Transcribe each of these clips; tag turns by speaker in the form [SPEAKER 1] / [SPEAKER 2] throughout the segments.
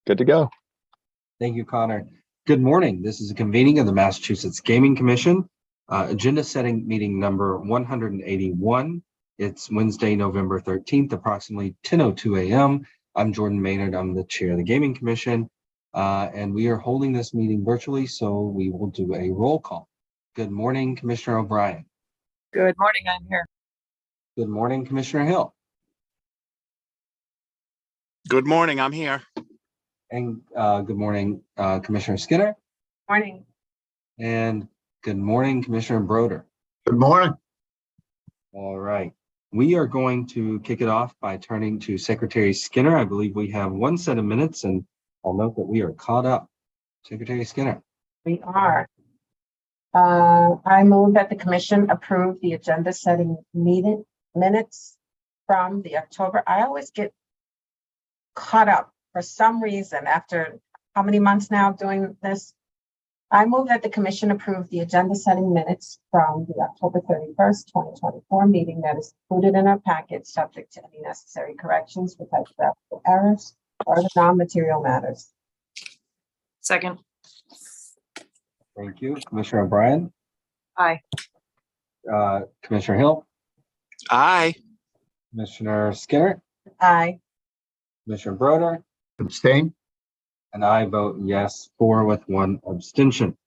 [SPEAKER 1] Good to go.
[SPEAKER 2] Thank you, Connor. Good morning. This is a convening of the Massachusetts Gaming Commission, agenda setting meeting number 181. It's Wednesday, November 13th, approximately 10:02 a.m. I'm Jordan Maynard. I'm the chair of the Gaming Commission, and we are holding this meeting virtually, so we will do a roll call. Good morning, Commissioner O'Brien.
[SPEAKER 3] Good morning, I'm here.
[SPEAKER 2] Good morning, Commissioner Hill.
[SPEAKER 4] Good morning, I'm here.
[SPEAKER 2] And good morning, Commissioner Skinner.
[SPEAKER 3] Morning.
[SPEAKER 2] And good morning, Commissioner Broder.
[SPEAKER 5] Good morning.
[SPEAKER 2] All right. We are going to kick it off by turning to Secretary Skinner. I believe we have one set of minutes, and I'll note that we are caught up. Secretary Skinner.
[SPEAKER 6] We are. I move that the commission approve the agenda setting meeting minutes from the October. I always get caught up for some reason after how many months now doing this. I move that the commission approve the agenda setting minutes from the October 31st, 2024 meeting that is included in our packet, subject to any necessary corrections with typographical errors or the non-material matters.
[SPEAKER 3] Second.
[SPEAKER 2] Thank you. Commissioner O'Brien.
[SPEAKER 3] Aye.
[SPEAKER 2] Commissioner Hill.
[SPEAKER 4] Aye.
[SPEAKER 2] Commissioner Skinner.
[SPEAKER 6] Aye.
[SPEAKER 2] Commissioner Broder.
[SPEAKER 5] Abstain.
[SPEAKER 2] And I vote yes, 4 with 1 abstention.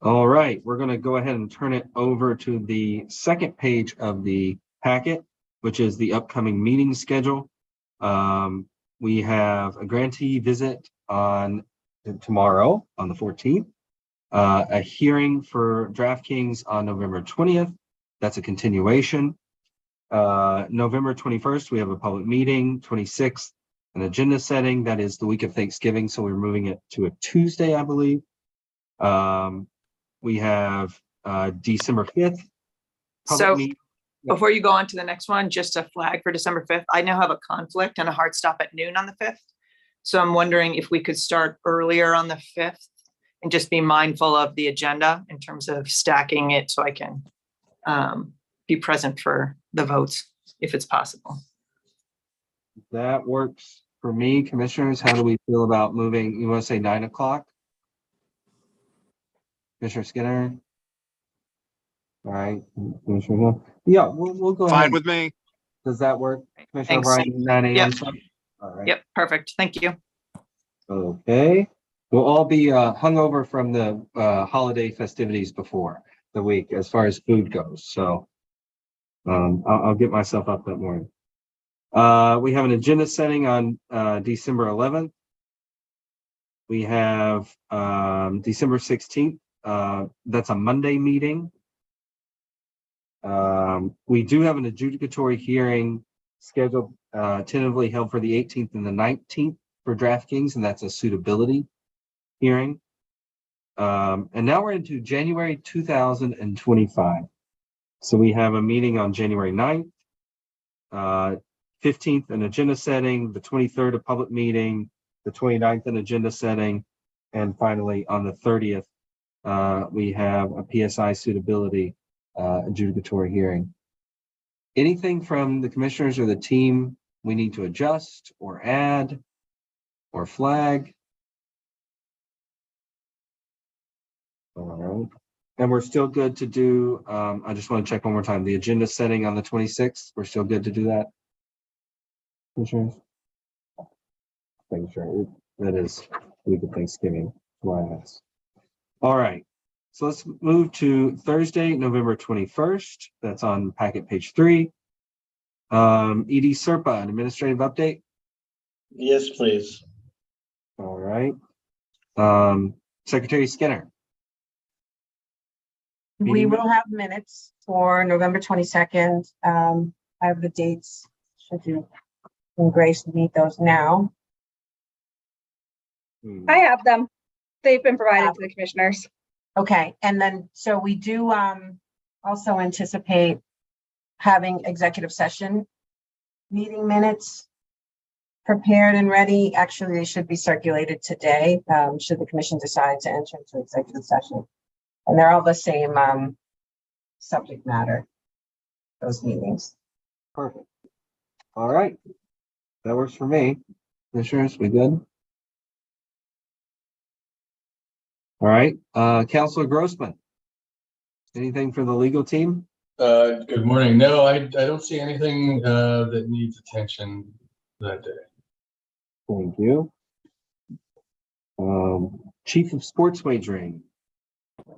[SPEAKER 2] All right, we're going to go ahead and turn it over to the second page of the packet, which is the upcoming meeting schedule. We have a grantee visit on tomorrow on the 14th, a hearing for DraftKings on November 20th. That's a continuation. November 21st, we have a public meeting. 26th, an agenda setting. That is the week of Thanksgiving, so we're moving it to a Tuesday, I believe. We have December 5th.
[SPEAKER 3] So before you go on to the next one, just a flag for December 5th. I now have a conflict and a hard stop at noon on the 5th. So I'm wondering if we could start earlier on the 5th and just be mindful of the agenda in terms of stacking it so I can be present for the votes if it's possible.
[SPEAKER 2] That works for me. Commissioners, how do we feel about moving? You want to say 9 o'clock? Commissioner Skinner? All right. Commissioner Hill? Yeah, we'll go ahead.
[SPEAKER 4] Fine with me.
[SPEAKER 2] Does that work? Commissioner
[SPEAKER 3] Thanks.
[SPEAKER 2] O'Brien, 9 a.m.
[SPEAKER 3] Yep.
[SPEAKER 2] All right.
[SPEAKER 3] Yep, perfect. Thank you.
[SPEAKER 2] Okay. We'll all be hungover from the holiday festivities before the week as far as food goes. So I'll get myself up that morning. We have an agenda setting on December 11th. We have December 16th. That's a Monday meeting. We do have an adjudicatory hearing scheduled tentatively held for the 18th and the 19th for DraftKings, and that's a suitability hearing. And now we're into January 2025. So we have a meeting on January 9th. 15th, an agenda setting, the 23rd, a public meeting, the 29th, an agenda setting, and finally on the 30th, we have a PSI suitability adjudicatory hearing. Anything from the commissioners or the team we need to adjust or add or flag? All right. And we're still good to do, I just want to check one more time, the agenda setting on the 26th, we're still good to do that? Commissioners? Making sure that is week of Thanksgiving. Why I asked. All right. So let's move to Thursday, November 21st. That's on packet page 3. ED Serpa, an administrative update.
[SPEAKER 5] Yes, please.
[SPEAKER 2] All right. Secretary Skinner.
[SPEAKER 6] We will have minutes for November 22nd. I have the dates. Should you and Grace meet those now?
[SPEAKER 7] I have them. They've been provided to the commissioners.
[SPEAKER 6] Okay, and then so we do also anticipate having executive session meeting minutes prepared and ready. Actually, they should be circulated today, should the commission decide to enter into executive session. And they're all the same subject matter, those meetings.
[SPEAKER 2] Perfect. All right. That works for me. Commissioners, we good? All right, Counselor Grossman. Anything for the legal team?
[SPEAKER 1] Good morning. No, I don't see anything that needs attention that day.
[SPEAKER 2] Thank you. Chief of Sports Wagering.
[SPEAKER 8] Good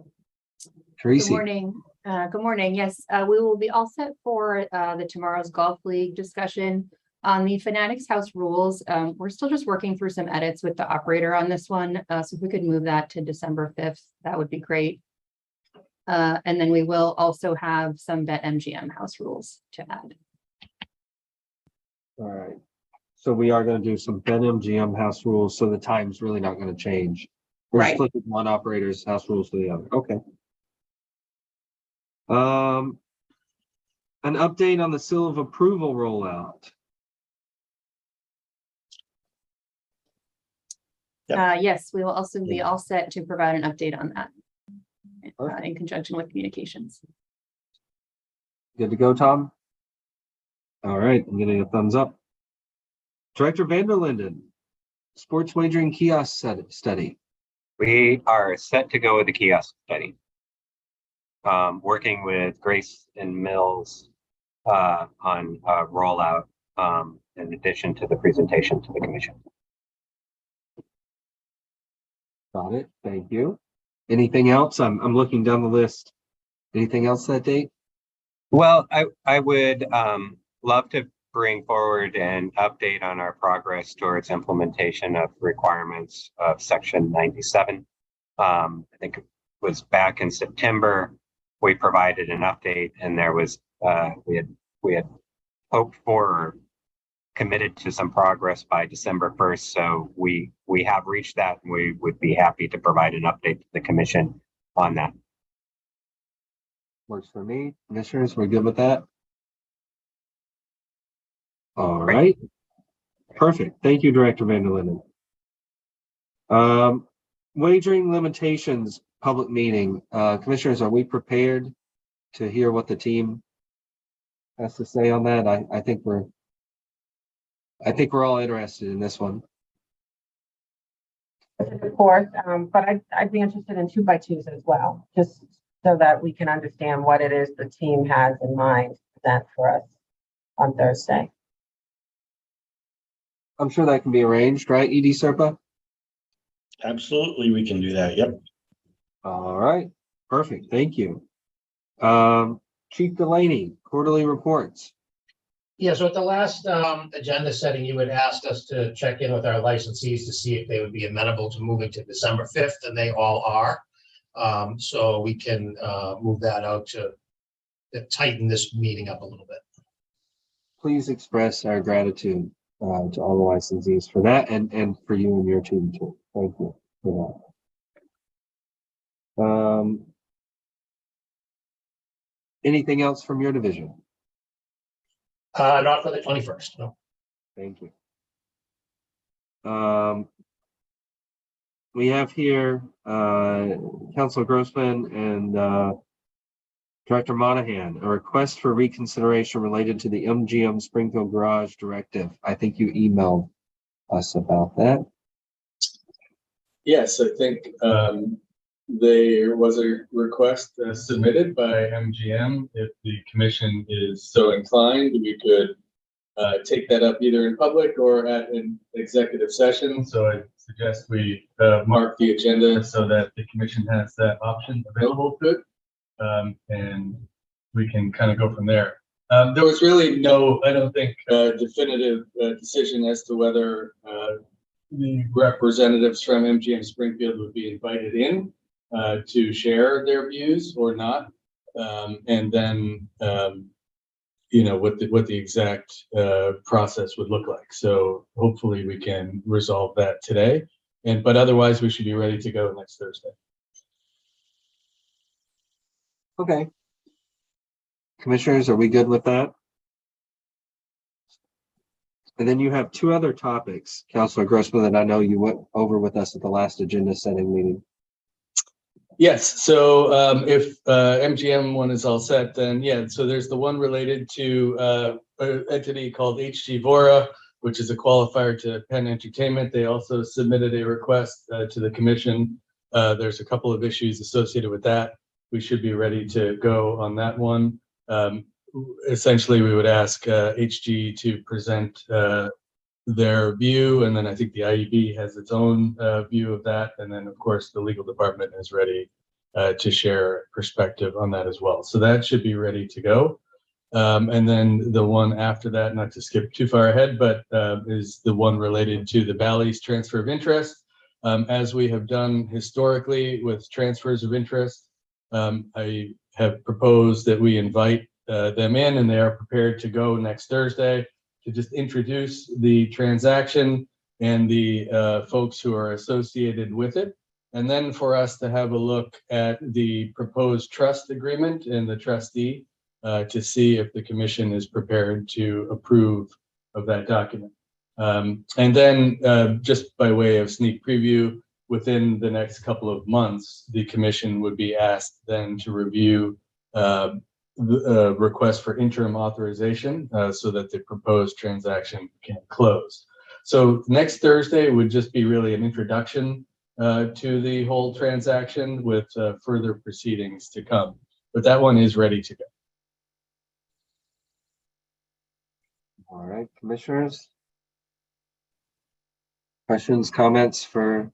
[SPEAKER 2] Tracy.
[SPEAKER 8] morning. Good morning. Yes, we will be all set for the tomorrow's golf league discussion on the Fanatics House rules. We're still just working through some edits with the operator on this one. So if we could move that to December 5th, that would be great. And then we will also have some BetMGM house rules to add.
[SPEAKER 2] All right. So we are going to do some BetMGM house rules. So the time's really not going to change. We're just
[SPEAKER 8] Right.
[SPEAKER 2] flipping one operator's house rules to the other. Okay. An update on the seal of approval rollout.
[SPEAKER 8] Yes, we will also be all set to provide an update on that in conjunction with communications.
[SPEAKER 2] Good to go, Tom? All right, I'm getting a thumbs up. Director Vanderlinden, sports wagering kiosk study.
[SPEAKER 9] We are set to go with the kiosk study. Working with Grace and Mills on a rollout in addition to the presentation to the commission.
[SPEAKER 2] Got it. Thank you. Anything else? I'm looking down the list. Anything else that date?
[SPEAKER 9] Well, I would love to bring forward an update on our progress towards implementation of requirements of Section 97. I think it was back in September, we provided an update, and there was we had hoped for or committed to some progress by December 1st. So we have reached that, and we would be happy to provide an update to the commission on that.
[SPEAKER 2] Works for me. Commissioners, we're good with that? All right. Perfect. Thank you, Director Vanderlinden. Wagering limitations public meeting. Commissioners, are we prepared to hear what the team has to say on that? I think we're all interested in this one.
[SPEAKER 6] Of course, but I'd be interested in 2x2s as well, just so that we can understand what it is the team has in mind to present for us on Thursday.
[SPEAKER 2] I'm sure that can be arranged, right, ED Serpa?
[SPEAKER 5] Absolutely, we can do that. Yep.
[SPEAKER 2] All right, perfect. Thank you. Chief Delaney, quarterly reports.
[SPEAKER 10] Yeah, so at the last agenda setting, you had asked us to check in with our licensees to see if they would be amenable to moving to December 5th, and they all are. So we can move that out to tighten this meeting up a little bit.
[SPEAKER 2] Please express our gratitude to all the licensees for that, and for you and your team too. Thank you for that. Anything else from your division?
[SPEAKER 10] Not for the 21st, no.
[SPEAKER 2] Thank you. We have here Councilor Grossman and Director Monahan, a request for reconsideration related to the MGM Springfield Garage Directive. I think you emailed us about that.
[SPEAKER 1] Yes, I think there was a request submitted by MGM. If the commission is so inclined, we could take that up either in public or at an executive session. So I suggest we mark the agenda so that the commission has that option available to it. And we can kind of go from there. There was really no, I don't think, definitive decision as to whether the representatives from MGM Springfield would be invited in to share their views or not. And then, you know, what the exact process would look like. So hopefully we can resolve that today. But otherwise we should be ready to go next Thursday.
[SPEAKER 2] Okay. Commissioners, are we good with that? And then you have two other topics, Councilor Grossman, that I know you went over with us at the last agenda setting meeting.
[SPEAKER 1] Yes, so if MGM one is all set, then yeah, so there's the one related to an entity called HG Vora, which is a qualifier to Penn Entertainment. They also submitted a request to the commission There's a couple of issues associated with that. We should be ready to go on that one. Essentially, we would ask HG to present their view, and then I think the IEB has its own view of that, and then of course the legal department is ready to share perspective on that as well. So that should be ready to go. And then the one after that, not to skip too far ahead, but is the one related to the Bally's transfer of interest. As we have done historically with transfers of interest, I have proposed that we invite them in, and they are prepared to go next Thursday to just introduce the transaction and the folks who are associated with it. And then for us to have a look at the proposed trust agreement and the trustee to see if the commission is prepared to approve of that document. And then just by way of sneak preview, within the next couple of months, the commission would be asked then to review the request for interim authorization so that the proposed transaction can close. So next Thursday would just be really an introduction to the whole transaction with further proceedings to come. But that one is ready to go.
[SPEAKER 2] All right, commissioners. Questions, comments for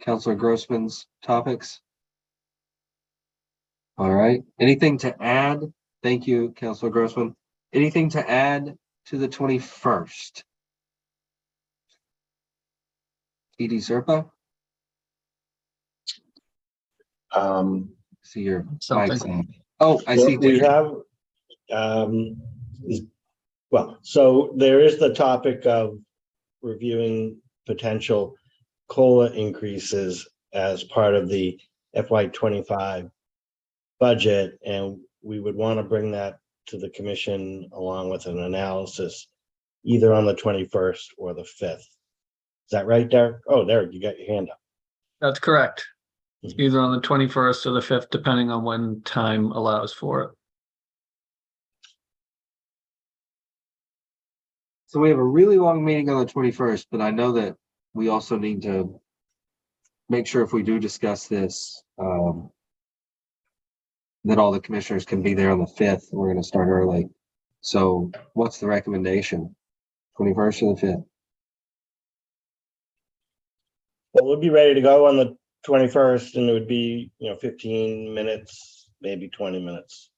[SPEAKER 2] Councilor Grossman's topics? All right, anything to add? Thank you, Councilor Grossman. Anything to add to the 21st? ED Zerpa? See your mic's on. Oh, I see.
[SPEAKER 5] We have, well, so there is the topic of reviewing potential COLA increases as part of the FY25 budget, and we would want to bring that to the commission along with an analysis either on the 21st or the 5th. Is that right, Derek? Oh, Derek, you got your hand up.
[SPEAKER 11] That's correct. Either on the 21st or the 5th, depending on when time allows for it.
[SPEAKER 2] So we have a really long meeting on the 21st, but I know that we also need to make sure if we do discuss this, that all the commissioners can be there on the 5th. We're going to start early. So what's the recommendation? 21st or the 5th?
[SPEAKER 5] Well, we'll be ready to go on the 21st, and it would be, 15 minutes, maybe 20 minutes.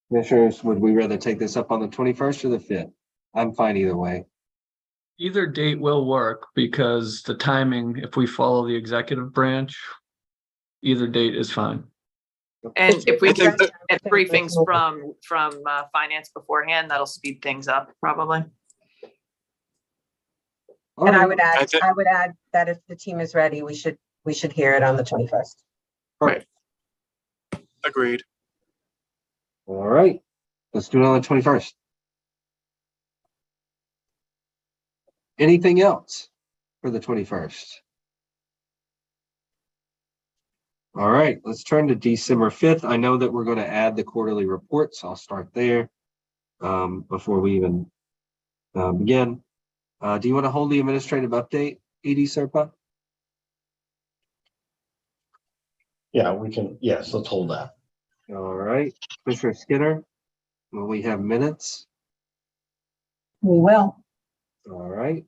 [SPEAKER 2] Commissioners, would we rather take this up on the 21st or the 5th? I'm fine either way.
[SPEAKER 11] Either date will work because the timing, if we follow the executive branch, either date is fine.
[SPEAKER 3] And if we
[SPEAKER 4] I think
[SPEAKER 3] can get briefings from finance beforehand, that'll speed things up probably.
[SPEAKER 6] And I
[SPEAKER 2] All
[SPEAKER 6] would
[SPEAKER 2] right.
[SPEAKER 6] add that if the team is ready, we should hear it on the 21st.
[SPEAKER 3] Right.
[SPEAKER 4] Agreed.
[SPEAKER 2] All right. Let's do it on the 21st. Anything else for the 21st? All right, let's turn to December 5th. I know that we're going to add the quarterly reports. I'll start there before we even begin. Do you want to hold the administrative update, ED Serpa?
[SPEAKER 5] Yeah, we can. Yes, let's hold that.
[SPEAKER 2] All right, Commissioner Skinner, will we have minutes?
[SPEAKER 6] We will.
[SPEAKER 2] All right.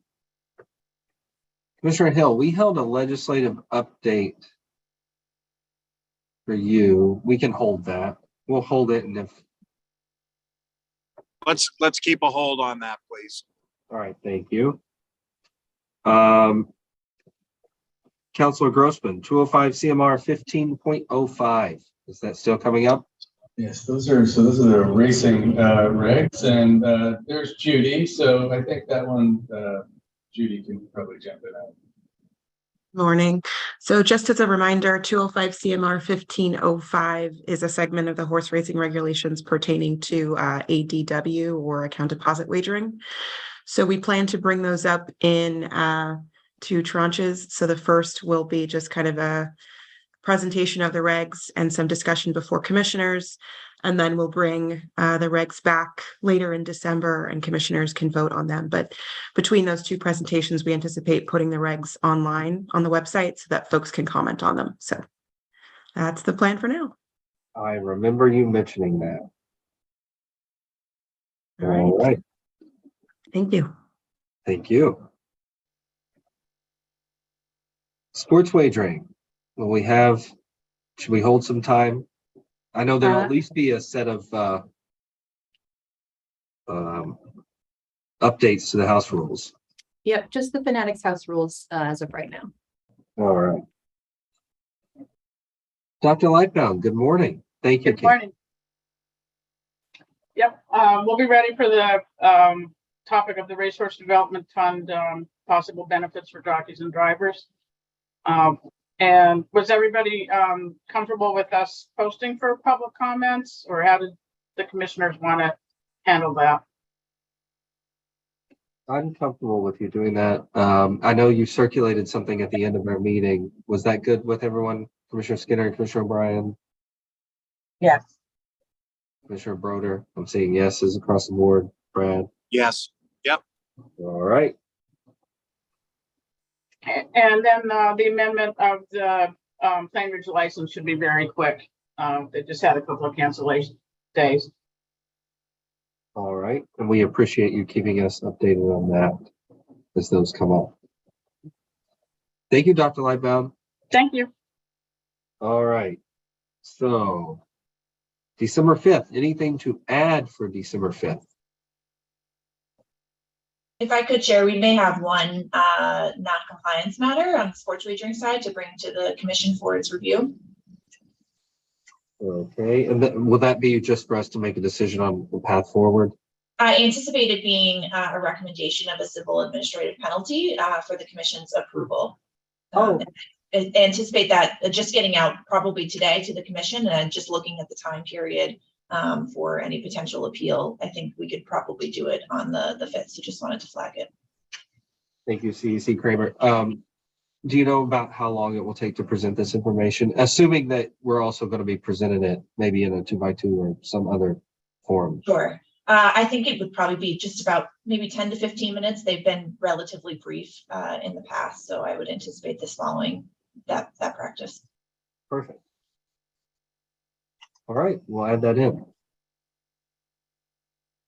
[SPEAKER 2] Commissioner Hill, we held a legislative update for you. We can hold that. We'll hold it, and if
[SPEAKER 4] Let's keep a hold on that, please.
[SPEAKER 2] all right, thank you. Councilor Grossman, 205 CMR 15.05. Is that still coming up?
[SPEAKER 1] Yes, those are the racing regs, and there's Judy. So I think that one, Judy can probably jump it out.
[SPEAKER 12] Morning. So just as a reminder, 205 CMR 1505 is a segment of the horse racing regulations pertaining to ADW, or account deposit wagering. So we plan to bring those up in 2 tranches. So the first will be just kind of a presentation of the regs and some discussion before commissioners. And then we'll bring the regs back later in December and commissioners can vote on them. But between those two presentations, we anticipate putting the regs online on the website so that folks can comment on them. So that's the plan for now.
[SPEAKER 2] I remember you mentioning that.
[SPEAKER 12] All right.
[SPEAKER 2] All right.
[SPEAKER 12] Thank you.
[SPEAKER 2] Thank you. Sports wagering. Will we have, should we hold some time? I know there'll at least be a set of updates to the house rules.
[SPEAKER 8] Yep, just the Fanatics House rules as of right now.
[SPEAKER 2] All right. Dr. Lightbound, good morning. Thank you.
[SPEAKER 13] Good morning. Yep, we'll be ready for the topic of the Racehorse Development Fund, possible benefits for jockeys and drivers. And was everybody comfortable with us posting for public comments, or how did the commissioners want to handle that?
[SPEAKER 2] I'm comfortable with you doing that. I know you circulated something at the end of our meeting. Was that good with everyone? Commissioner Skinner and Commissioner O'Brien?
[SPEAKER 6] Yes.
[SPEAKER 2] Commissioner Broder? I'm seeing yeses across the board. Brad?
[SPEAKER 4] Yes. Yep.
[SPEAKER 2] All right.
[SPEAKER 13] And then the amendment of the Plain Ridge license should be very quick. They just had a couple of cancellation days.
[SPEAKER 2] All right. And we appreciate you keeping us updated on that as those come up. Thank you, Dr. Lightbound.
[SPEAKER 13] Thank you.
[SPEAKER 2] All right. So December 5th, anything to add for December 5th?
[SPEAKER 14] If I could share, we may have one non-compliance matter on the sports wagering side to bring to the commission for its review.
[SPEAKER 2] Okay, and will that be just for us to make a decision on the path forward?
[SPEAKER 14] I anticipate it being a recommendation of a civil administrative penalty for the commission's approval. Anticipate that just getting out probably today to the commission, and just looking at the time period for any potential appeal. I think we could probably do it on the 5th, so just wanted to flag it.
[SPEAKER 2] Thank you, CEC Kramer. Do you know about how long it will take to present this information, assuming that we're also going to be presenting it maybe in a 2x2 or some other form?
[SPEAKER 14] Sure. I think it would probably be just about maybe 10 to 15 minutes. They've been relatively brief in the past, so I would anticipate this following that practice.
[SPEAKER 2] Perfect. All right, we'll add that in.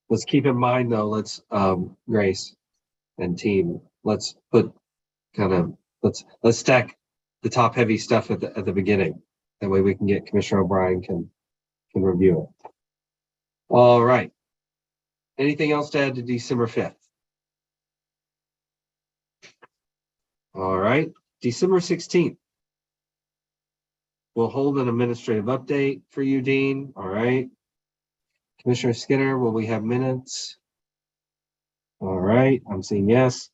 [SPEAKER 2] Let's keep in mind though, let's Grace and team, let's put let's stack the top heavy stuff at the beginning. That way we can get Commissioner O'Brien can review it. All right. Anything else to add to December 5th? All right, December 16th. We'll hold an administrative update for you, Dean. All right. Commissioner Skinner, will we have minutes? All right, I'm seeing yes.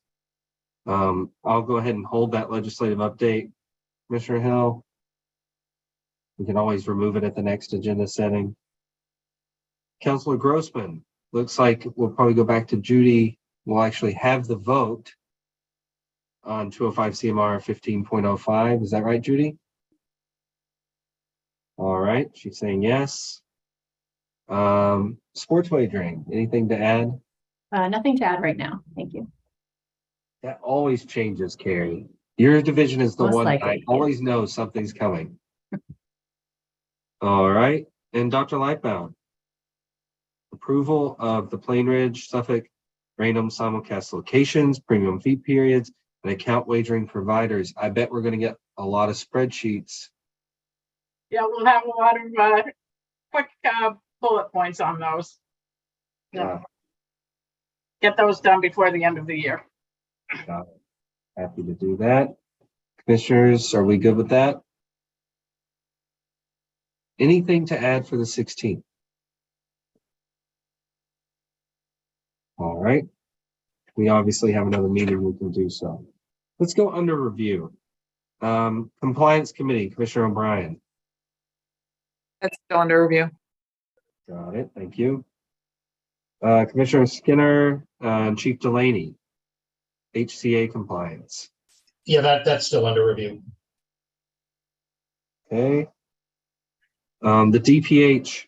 [SPEAKER 2] I'll go ahead and hold that legislative update. Commissioner Hill, we can always remove it at the next agenda setting. Councilor Grossman, looks like we'll probably go back to Judy. We'll actually have the vote on 205 CMR 15.05. Is that right, Judy? All right, she's saying yes. Sports wagering, anything to add?
[SPEAKER 8] Nothing to add right now. Thank you.
[SPEAKER 2] That always changes, Carrie. Your division is the
[SPEAKER 8] Most
[SPEAKER 2] one
[SPEAKER 8] likely,
[SPEAKER 2] I
[SPEAKER 8] yes.
[SPEAKER 2] always know something's coming. All right, and Dr. Lightbound. Approval of the Plain Ridge, Suffolk, random simulcast locations, premium fee periods, and account wagering providers. I bet we're going to get a lot of spreadsheets.
[SPEAKER 13] Yeah, we'll have a lot of quick bullet points on those. Yeah. Get those done before the end of the year.
[SPEAKER 2] Got it. Happy to do that. Commissioners, are we good with that? Anything to add for the 16th? All right. We obviously have another meeting we can do so. Let's go under review. Compliance Committee, Commissioner O'Brien.
[SPEAKER 3] That's still under review.
[SPEAKER 2] Got it. Thank you. Commissioner Skinner and Chief Delaney, HCA compliance.
[SPEAKER 10] Yeah, that's still under review.
[SPEAKER 2] Okay. The DPH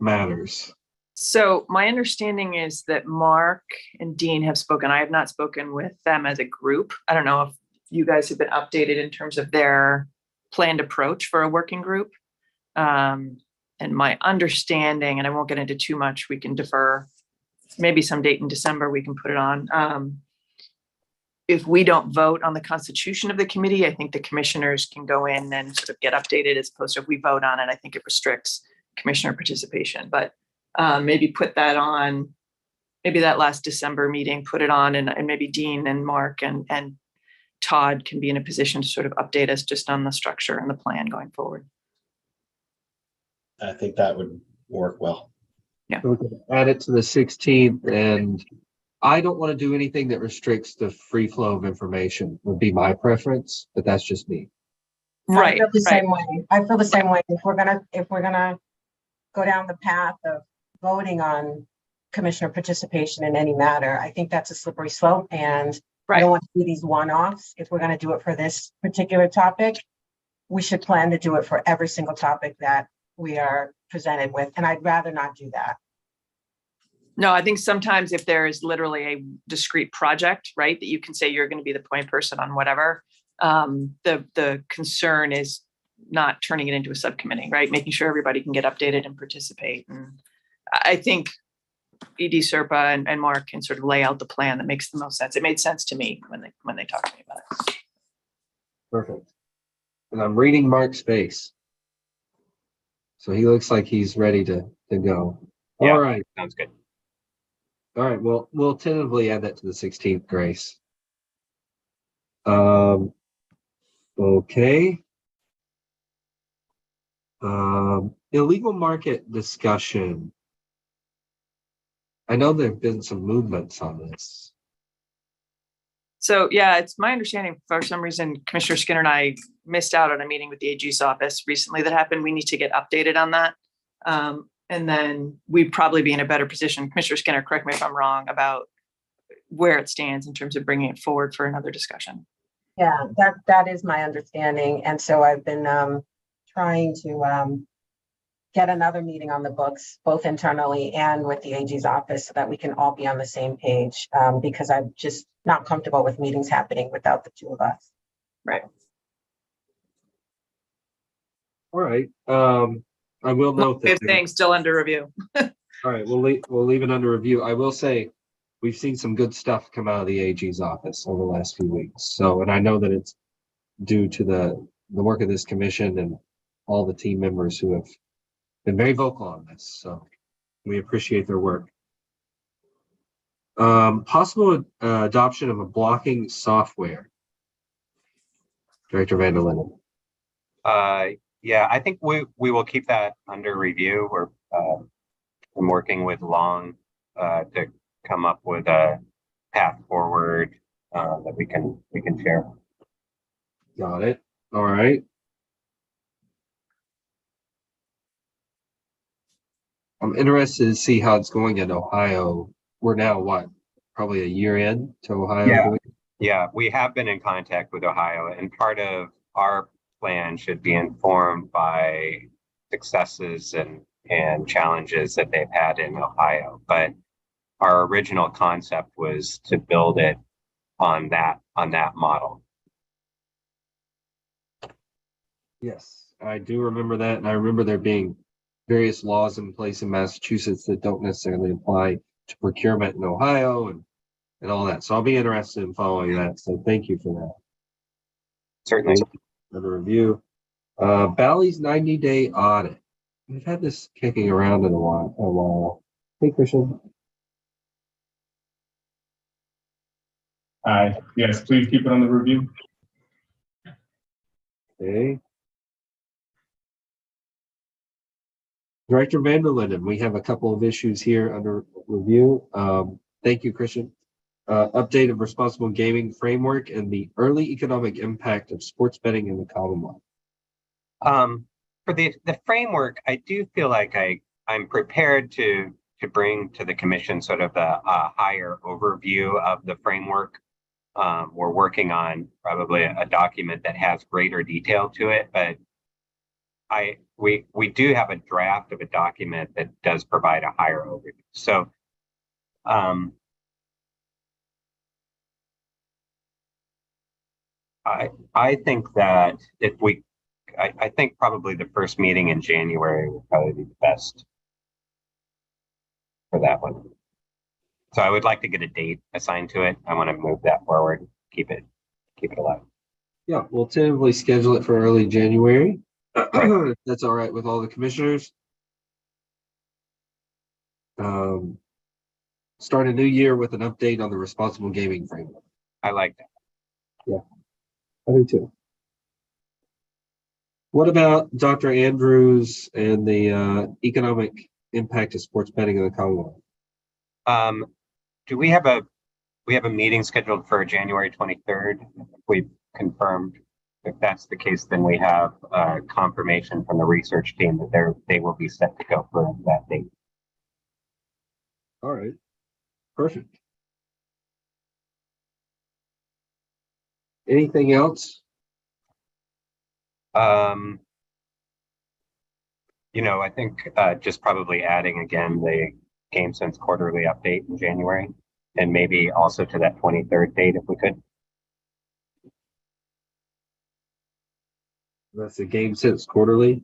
[SPEAKER 2] matters?
[SPEAKER 3] So my understanding is that Mark and Dean have spoken. I have not spoken with them as a group. I don't know if you guys have been updated in terms of their planned approach for a working group. And my understanding, and I won't get into too much, we can defer, maybe some date in December, we can put it on. If we don't vote on the constitution of the committee, I think the commissioners can go in and sort of get updated, as opposed to if we vote on it, I think it restricts commissioner participation, but maybe put that on, maybe that last December meeting, put it on, and maybe Dean and Mark and Todd can be in a position to sort of update us just on the structure and the plan going forward.
[SPEAKER 5] I think that would work well.
[SPEAKER 3] Yeah.
[SPEAKER 2] So we can add it to the 16th, and I don't want to do anything that restricts the free flow of information, would be my preference, but that's just me.
[SPEAKER 3] Right.
[SPEAKER 6] I feel the same way. I feel the same way. If we're gonna go down the path of voting on commissioner participation in any matter, I think that's a slippery slope, and I don't want to do these one-offs. If we're going to do it for this particular topic, we should plan to do it for every single topic that we are presented with, and I'd rather not do that.
[SPEAKER 3] No, I think sometimes if there is literally a discrete project, right, that you can say you're going to be the point person on whatever, the concern is not turning it into a subcommittee, right? Making sure everybody can get updated and participate. And I think ED Serpa and Mark can sort of lay out the plan that makes the most sense. It made sense to me when they talked to me about it.
[SPEAKER 2] Perfect. And I'm reading Mark's face, so he looks like he's ready to go.
[SPEAKER 9] Yeah,
[SPEAKER 2] all right.
[SPEAKER 9] Sounds good.
[SPEAKER 2] All right. Well, we'll tentatively add that to the 16th, Grace. Okay. Illegal market discussion. I know there have been some movements on this.
[SPEAKER 3] So yeah, it's my understanding for some reason, Commissioner Skinner and I missed out on a meeting with the AG's office recently that happened. We need to get updated on that. And then we'd probably be in a better position. Commissioner Skinner, correct me if I'm wrong, about where it stands in terms of bringing it forward for another discussion.
[SPEAKER 6] Yeah, that is my understanding. And so I've been trying to get another meeting on the books, both internally and with the AG's office, so that we can all be on the same page, because I'm just not comfortable with meetings happening without the two of us.
[SPEAKER 3] Right.
[SPEAKER 2] All right. I will note that
[SPEAKER 3] things still under review.
[SPEAKER 2] All right, we'll leave it under review. I will say we've seen some good stuff come out of the AG's office over the last few weeks. So, and I know that it's due to the work of this commission and all the team members who have been very vocal on this. So we appreciate their work. Possible adoption of a blocking software. Director Van der Linden.
[SPEAKER 9] Yeah, I think we will keep that under review. I'm working with Long to come up with a path forward that we can share.
[SPEAKER 2] Got it. All right. I'm interested to see how it's going in Ohio. We're now what? Probably a year in to Ohio.
[SPEAKER 9] Yeah. Yeah, we have been in contact with Ohio, and part of our plan should be informed by successes and challenges that they've had in Ohio. But our original concept was to build it on that model.
[SPEAKER 2] Yes, I do remember that, and I remember there being various laws in place in Massachusetts that don't necessarily apply to procurement in Ohio and all that. So I'll be interested in following that. So thank you for that.
[SPEAKER 9] Certainly.
[SPEAKER 2] Another review. Bally's 90-day audit. We've had this kicking around in a while. Hey, Christian.
[SPEAKER 1] Yes, please keep it on the review.
[SPEAKER 2] Okay. Director Van der Linden, we have a couple of issues here under review. Thank you, Christian. Update of responsible gaming framework and the early economic impact of sports betting in the Commonwealth.
[SPEAKER 9] For the framework, I do feel like I'm prepared to bring to the commission sort of a higher overview of the framework. We're working on probably a document that has greater detail to it, but we do have a draft of a document that does provide a higher overview. So, I think that I think probably the first meeting in January would probably be the best for that one. So I would like to get a date assigned to it. I want to move that forward, keep it alive.
[SPEAKER 2] Yeah, we'll tentatively schedule it for early January. If that's all right with all the commissioners. Start a new year with an update on the responsible gaming framework.
[SPEAKER 9] I like that.
[SPEAKER 2] Yeah, I do too. What about Dr. Andrews and the economic impact of sports betting in the Commonwealth?
[SPEAKER 9] Do we have a meeting scheduled for January 23rd? We've confirmed. If that's the case, then we have confirmation from the research team that they will be set to go for that date.
[SPEAKER 2] All right, perfect. Anything else?
[SPEAKER 9] I think just probably adding again the GameSense quarterly update in January, and maybe also to that 23rd date if we could.
[SPEAKER 2] That's the GameSense quarterly.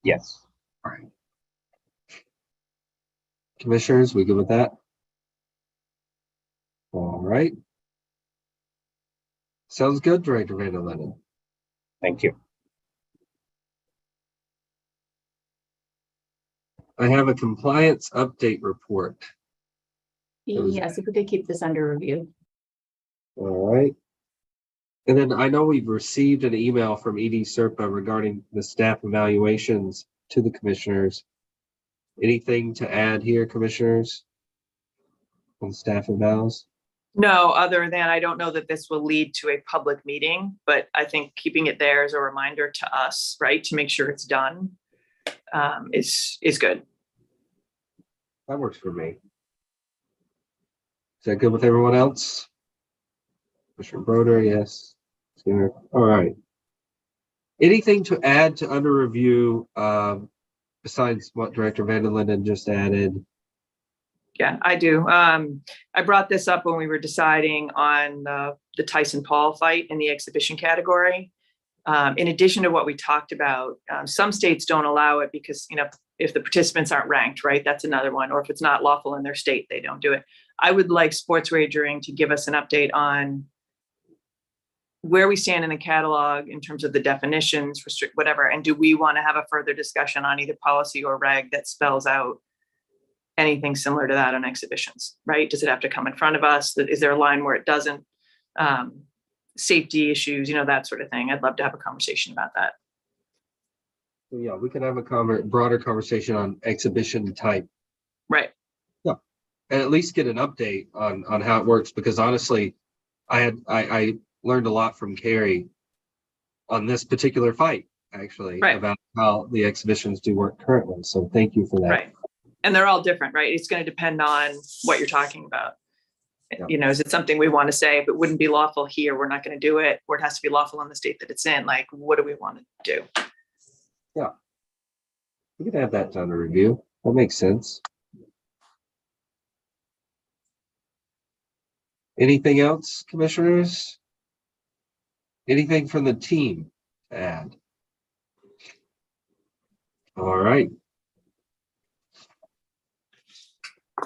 [SPEAKER 9] Yes.
[SPEAKER 2] All right. Commissioners, we good with that? All right. Sounds good, Director Van der Linden.
[SPEAKER 9] Thank you.
[SPEAKER 2] I have a compliance update report.
[SPEAKER 8] Yes, if we could keep this under review.
[SPEAKER 2] All right. And then I know we've received an email from ED Serpa regarding the staff evaluations to the commissioners. Anything to add here, commissioners? On staff evals?
[SPEAKER 3] No, other than I don't know that this will lead to a public meeting, but I think keeping it there as a reminder to us, right, to make sure it's done, is good.
[SPEAKER 2] That works for me. Is that good with everyone else? Commissioner Broder, yes. Skinner. All right. Anything to add to under review besides what Director Van der Linden just added?
[SPEAKER 3] Yeah, I do. I brought this up when we were deciding on the Tyson Paul fight in the exhibition category. In addition to what we talked about, some states don't allow it because, if the participants aren't ranked, right, that's another one. Or if it's not lawful in their state, they don't do it. I would like sports wagering to give us an update on where we stand in the catalog in terms of the definitions, restrict whatever. And do we want to have a further discussion on either policy or reg that spells out anything similar to that on exhibitions, right? Does it have to come in front of us? Is there a line where it doesn't? Safety issues, that sort of thing. I'd love to have a conversation about that.
[SPEAKER 2] Yeah, we can have a broader conversation on exhibition type.
[SPEAKER 3] Right.
[SPEAKER 2] Yeah, and at least get an update on how it works, because honestly, I learned a lot from Carrie on this particular fight, actually,
[SPEAKER 3] right,
[SPEAKER 2] about how the exhibitions do work currently. So thank you for that.
[SPEAKER 3] Right. And they're all different, right? It's going to depend on what you're talking about. Yeah. Is it something we want to say, if it wouldn't be lawful here, we're not going to do it, or it has to be lawful in the state that it's in? Like, what do we want to do?
[SPEAKER 2] Yeah. We could have that done to review. That makes sense. Anything else, commissioners? Anything from the team to add? All right.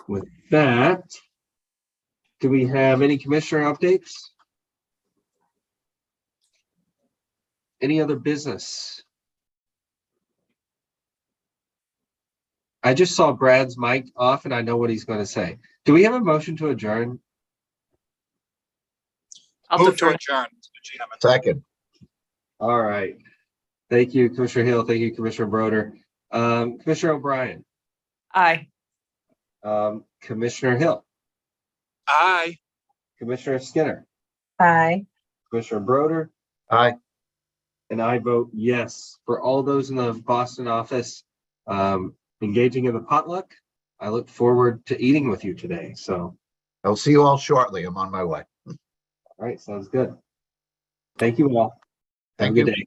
[SPEAKER 2] With that, do we have any commissioner updates? Any other business? I just saw Brad's mic off and I know what he's going to say. Do we have a motion to adjourn?
[SPEAKER 4] Move to adjourn, Mr. Chairman.
[SPEAKER 15] Second.
[SPEAKER 2] All right. Thank you, Commissioner Hill. Thank you, Commissioner Broder. Commissioner O'Brien.
[SPEAKER 3] Aye.
[SPEAKER 2] Commissioner Hill.
[SPEAKER 4] Aye.
[SPEAKER 2] Commissioner Skinner.
[SPEAKER 6] Aye.
[SPEAKER 2] Commissioner Broder.
[SPEAKER 15] Aye.
[SPEAKER 2] And I vote yes. For all those in the Boston office engaging in the potluck, I look forward to eating with you today. So
[SPEAKER 15] I'll see you all shortly. I'm on my way.
[SPEAKER 2] all right, sounds good. Thank you all.
[SPEAKER 15] Thank
[SPEAKER 2] Have a
[SPEAKER 15] you.
[SPEAKER 2] good day.